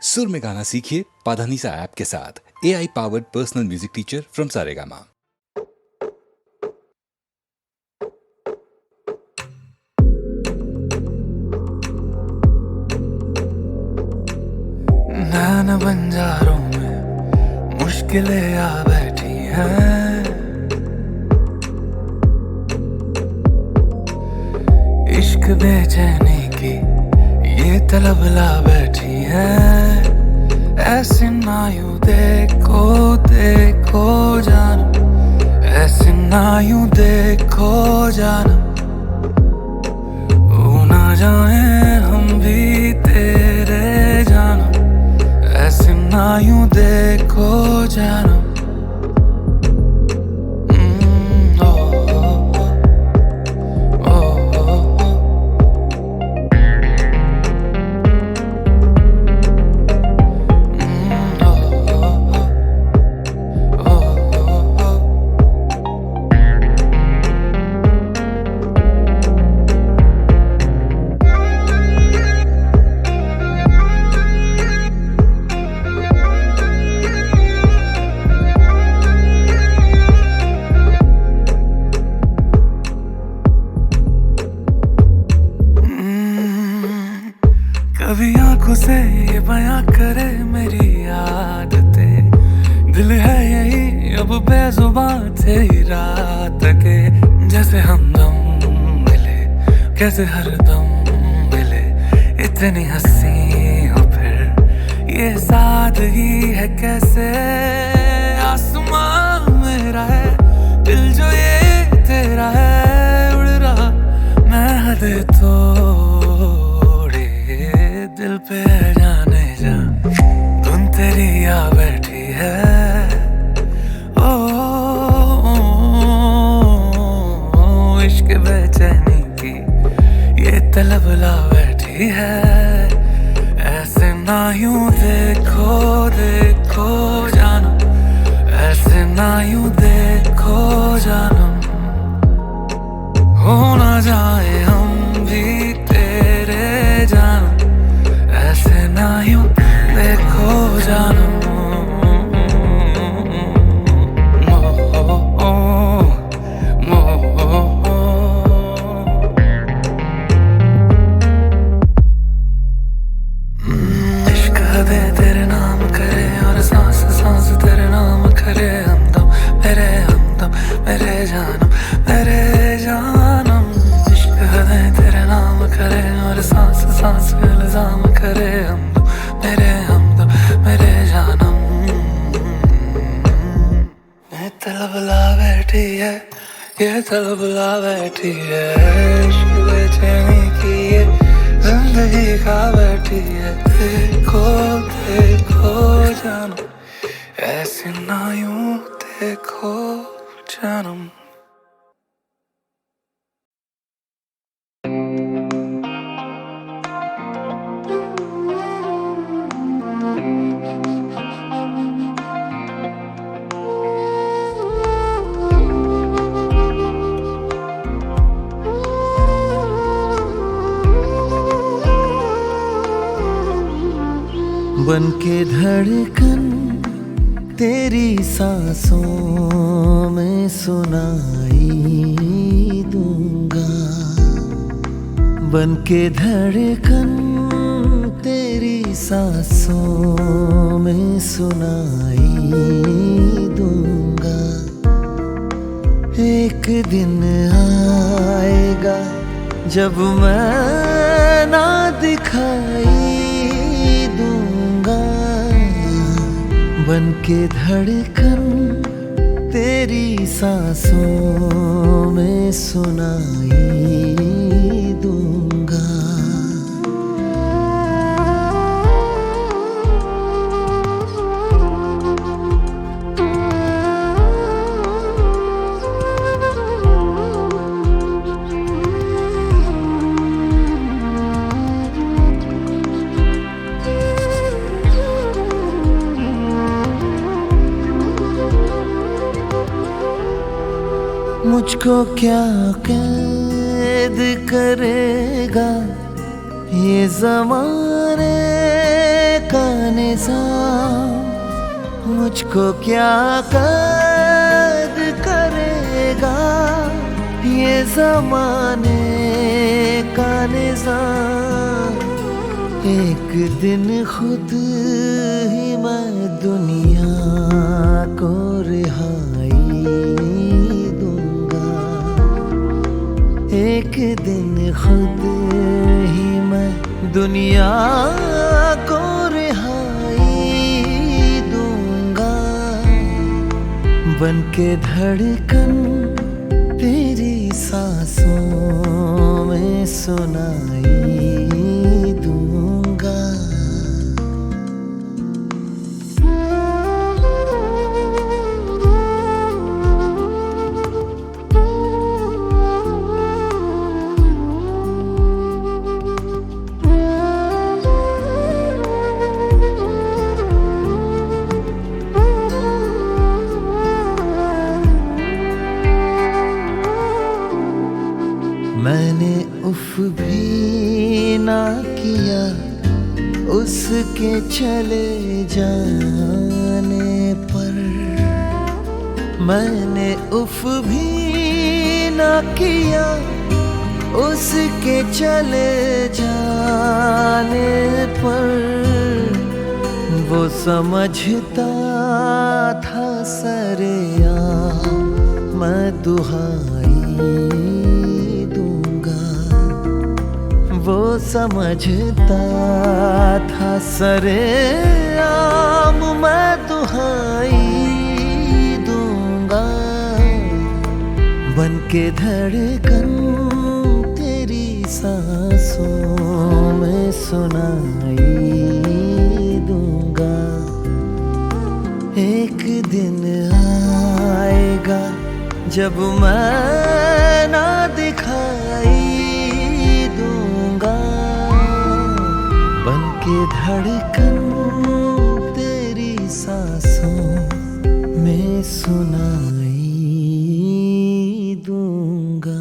सुर में गाना सीखिए पाधानीसा ऐप के साथ। AI powered personal music teacher from Saregama. नैन बंजारों में मुश्किलें आ बैठी हैं, इश्क बेचैनी की ये तलब ला बैठी है। ऐसे ना यूं देखो देखो जानम, ऐसे ना यूं देखो जानम, वो ना जाए हम भी तेरे जानम, ऐसे ना यूं देखो जानम। कभी आंखों से ये बयां करे मेरी आदतें, दिल है यही अब बेजुबान तेरी रात के। जैसे हमदम मिले कैसे हरदम मिले, इतनी हंसी हो फिर ये सादगी है कैसे। आसमां मेरा है दिल जो ये तेरा है, उड़ रहा मैं हद तोड़े दिल पे जाने जा, धुन तेरी आ बैठी है। ओ, इश्क बेचैनी की ये तलब ला बैठी है। ऐसे ना यूं देखो देखो जानम, ऐसे ना यूं देखो जानम, हो ना जाए हम भी तेरे जानम, ऐसे ना यूं देखो जानम। इश्क हदे तेरे नाम करे और सांस सांस तेरे नाम करे। हमदम मेरे जानम मेरे जानम, इश्क हदे तेरे नाम करे और सांस सांस इल्जाम करे। हमदम मेरे जानम, ये तलब ला बैठी है, ये तलब ला बैठी है। इश्क बेचैनी की ये जिंदगी खा बैठी है। देखो देखो जानम, ऐसे ना यूं देखो जानम। बन के धड़कन तेरी सांसों में सुनाई दूंगा, बन के धड़कन तेरी सांसों में सुनाई दूंगा। एक दिन आएगा जब मैं ना दिखाई दूंगा, बन के धड़कन तेरी सांसों में सुनाई दूंगा। मुझको क्या कैद करेगा ये ज़माने का निजाम मुझको क्या कैद करेगा, ये जमाने का निजाम। एक दिन खुद ही मैं दुनिया को रिहाई दूंगा, एक दिन खुद ही मैं दुनिया को रिहाई दूंगा। बन के धड़कन तेरी सांसों में सुनाई दूंगा। मैंने उफ भी ना किया उसके चले जाने पर, मैंने उफ भी ना किया उसके चले जाने पर। वो समझता था सरेआम मैं दुहाई दूंगा, वो समझता था सरेआम मैं दुहाई दूंगा। बन के धड़कन तेरी सांसों में सुनाई दूंगा। एक दिन आएगा जब मैं ना दिखाई दूंगा, बन के धड़कन तेरी सांसों में सुनाई दूंगा।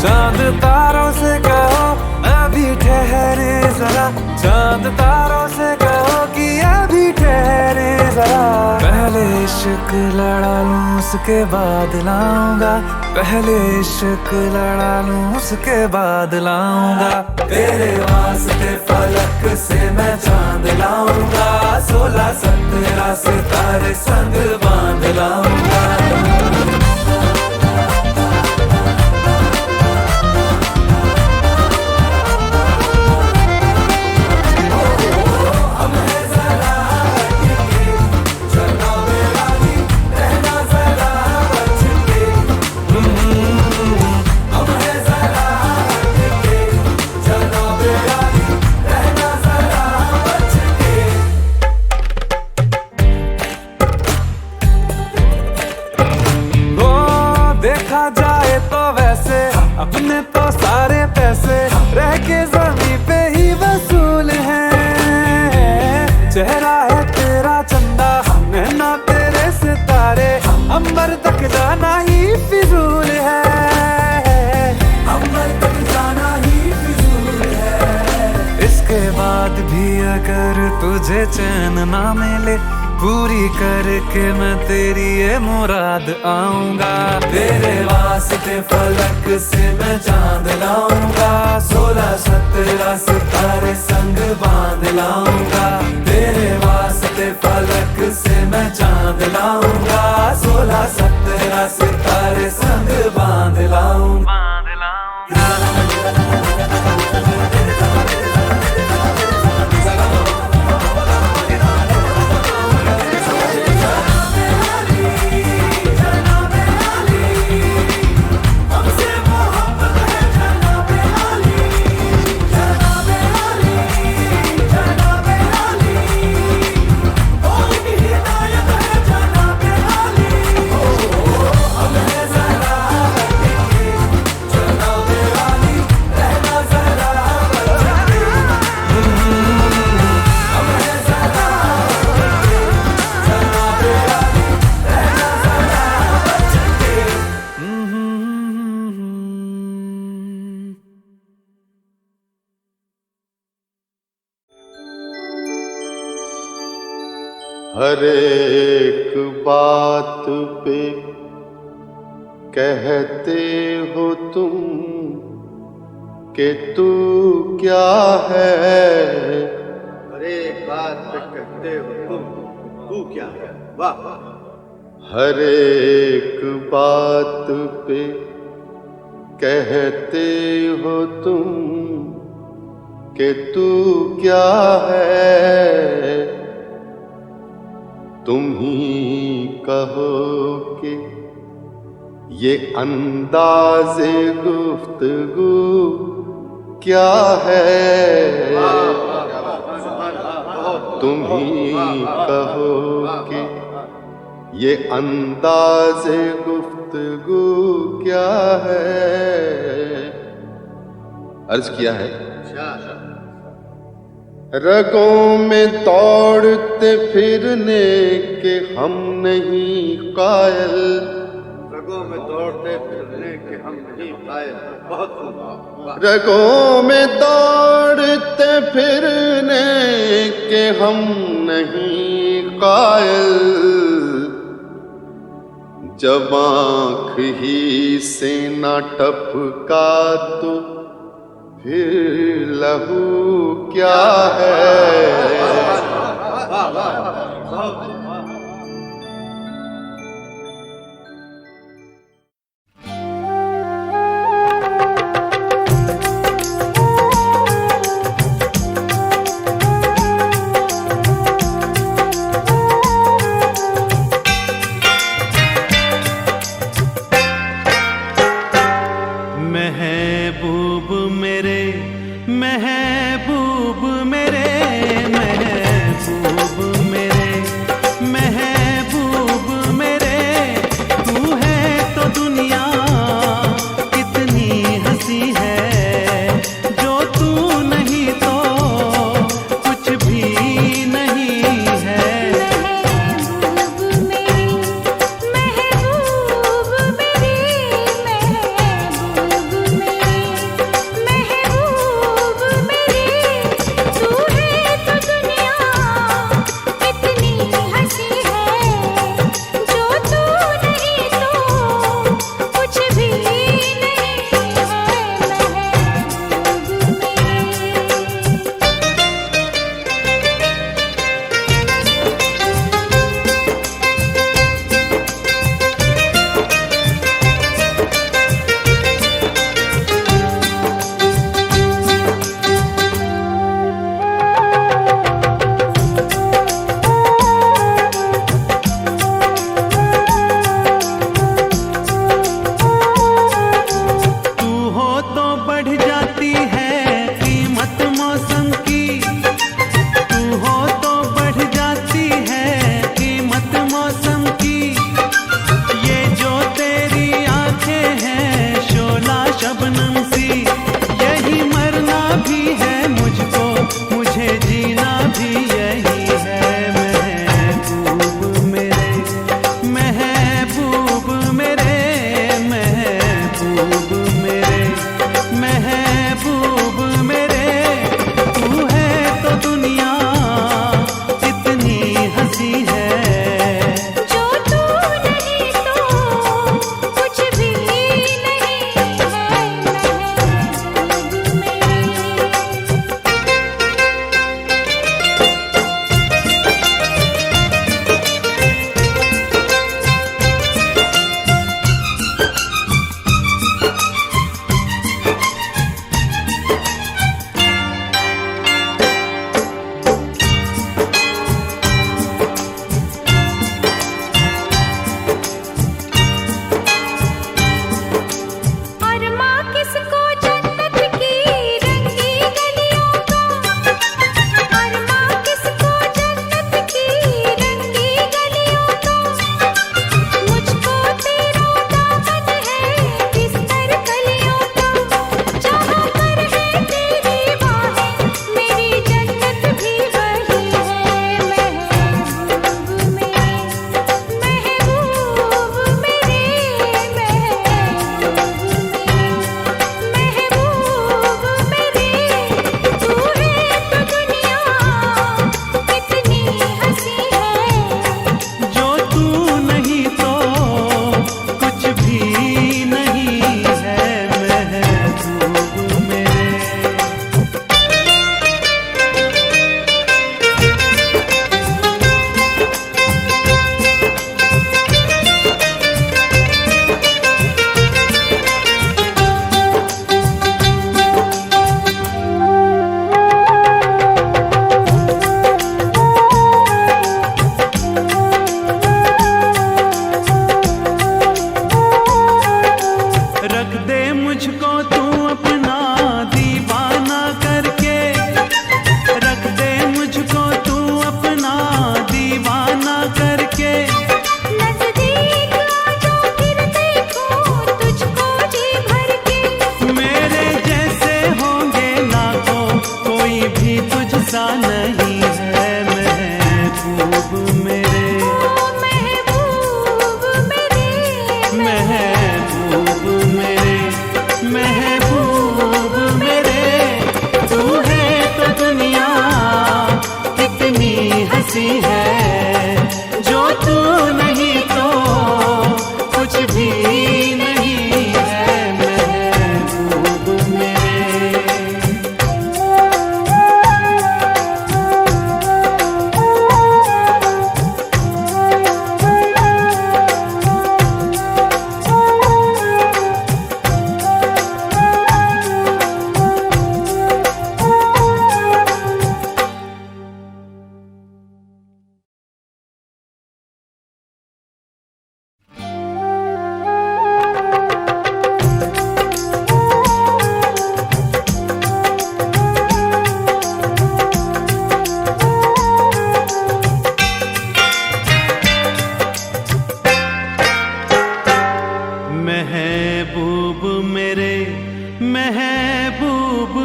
चांद तारों से कहो अभी ठहरे जरा, चांद तारों से कहो कि अभी ठहरे जरा। पहले इश्क लड़ा लूं उसके बाद लाऊंगा, पहले इश्क लड़ा लूं उसके बाद लाऊंगा। तेरे वास्ते फलक से मैं चांद लाऊंगा, 16-17 सितारे संग बांध लाऊंगा। देखा जाए तो वैसे अपने तो सारे पैसे रह के जमीन पे ही वसूल हैं। चेहरा है तेरा चंदा, नैना तेरे सितारे, अंबर तक जाना ही फिजूल है, अंबर तक जाना ही फिजूल है। इसके बाद भी अगर तुझे चैन ना मिले, पूरी करके मैं तेरी ये मुराद आऊंगा। तेरे वास्ते फलक से मैं चांद लाऊंगा, 16-17 सितारे संग बांध लाऊंगा। तेरे वास्ते फलक से मैं चांद लाऊंगा, 16-17 सितारे संग बांध लाऊंगा। हर एक बात पे कहते हो तुम कि तू क्या है। हर एक बात पे कहते हो तुम तू क्या है। वाह। हर एक बात पे कहते हो तुम कि तू क्या है। तुम ही कहो कि ये अंदाज़े गुफ्तगू क्या है। तुम ही कहो कि ये अंदाज़े गुफ्तगू क्या है। अर्ज किया है, रगों में दौड़ते फिरने के हम नहीं कायल। रगों में दौड़ते फिरने के हम नहीं कायल। बहुत खूब। रगों में दौड़ते फिरने के हम नहीं कायल। जब आँख ही से ना टपका तो फिर लहू क्या है। महबूब मेरे महबूब मेरे महबूब मेरे महबूब